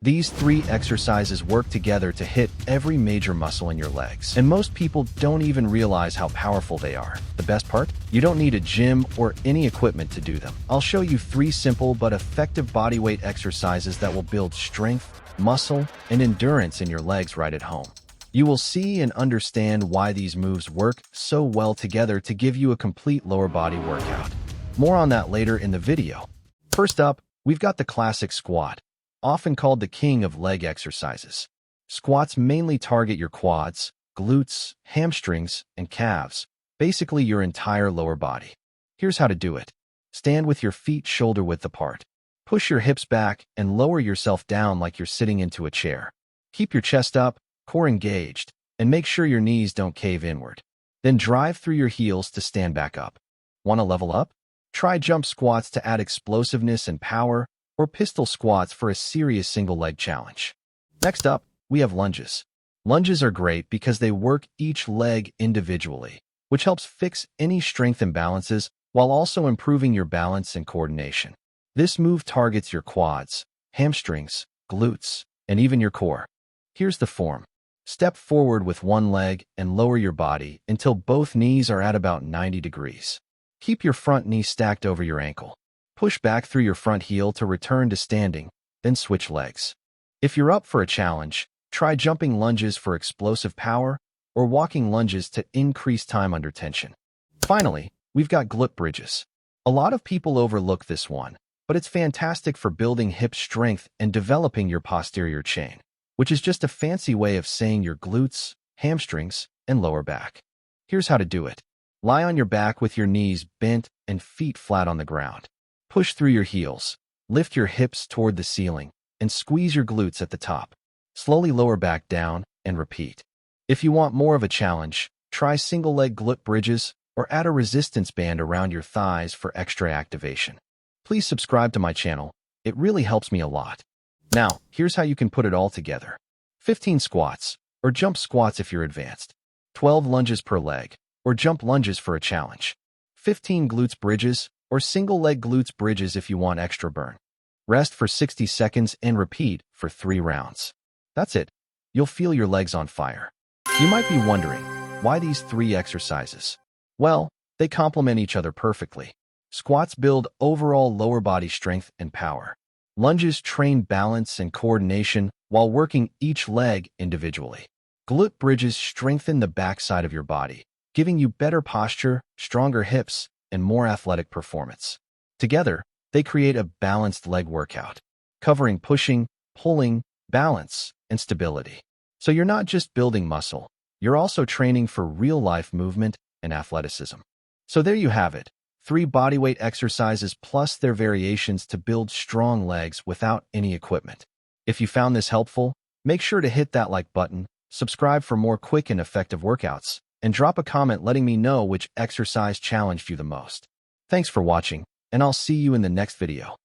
These three exercises work together to hit every major muscle in your legs, and most people don't even realize how powerful they are. The best part? You don't need a gym or any equipment to do them. I'll show you 3 simple but effective bodyweight exercises that will build strength, muscle, and endurance in your legs right at home. You will see and understand why these moves work so well together to give you a complete lower body workout. More on that later in the video. First up, we've got the classic squat, often called the king of leg exercises. Squats mainly target your quads, glutes, hamstrings, and calves, basically your entire lower body. Here's how to do it. Stand with your feet shoulder-width apart. Push your hips back and lower yourself down like you're sitting into a chair. Keep your chest up, core engaged, and make sure your knees don't cave inward. Then drive through your heels to stand back up. Want to level up? Try jump squats to add explosiveness and power, or pistol squats for a serious single-leg challenge. Next up, we have lunges. Lunges are great because they work each leg individually, which helps fix any strength imbalances while also improving your balance and coordination. This move targets your quads, hamstrings, glutes, and even your core. Here's the form. Step forward with one leg and lower your body until both knees are at about 90 degrees. Keep your front knee stacked over your ankle. Push back through your front heel to return to standing, then switch legs. If you're up for a challenge, try jumping lunges for explosive power or walking lunges to increase time under tension. Finally, we've got glute bridges. A lot of people overlook this one, but it's fantastic for building hip strength and developing your posterior chain, which is just a fancy way of saying your glutes, hamstrings, and lower back. Here's how to do it. Lie on your back with your knees bent and feet flat on the ground. Push through your heels, lift your hips toward the ceiling, and squeeze your glutes at the top. Slowly lower back down and repeat. If you want more of a challenge, try single-leg glute bridges or add a resistance band around your thighs for extra activation. Please subscribe to my channel. It really helps me a lot. Now, here's how you can put it all together. 15 squats, or jump squats if you're advanced. 12 lunges per leg, or jump lunges for a challenge. 15 glutes bridges, or single-leg glutes bridges if you want extra burn. Rest for 60 seconds and repeat for 3 rounds. That's it. You'll feel your legs on fire. You might be wondering, why these 3 exercises? Well, they complement each other perfectly. Squats build overall lower body strength and power. Lunges train balance and coordination while working each leg individually. Glute bridges strengthen the backside of your body, giving you better posture, stronger hips, and more athletic performance. Together, they create a balanced leg workout, covering pushing, pulling, balance, and stability. So you're not just building muscle, you're also training for real-life movement and athleticism. So there you have it, 3 bodyweight exercises plus their variations to build strong legs without any equipment. If you found this helpful, make sure to hit that like button, subscribe for more quick and effective workouts, and drop a comment letting me know which exercise challenged you the most. Thanks for watching, and I'll see you in the next video.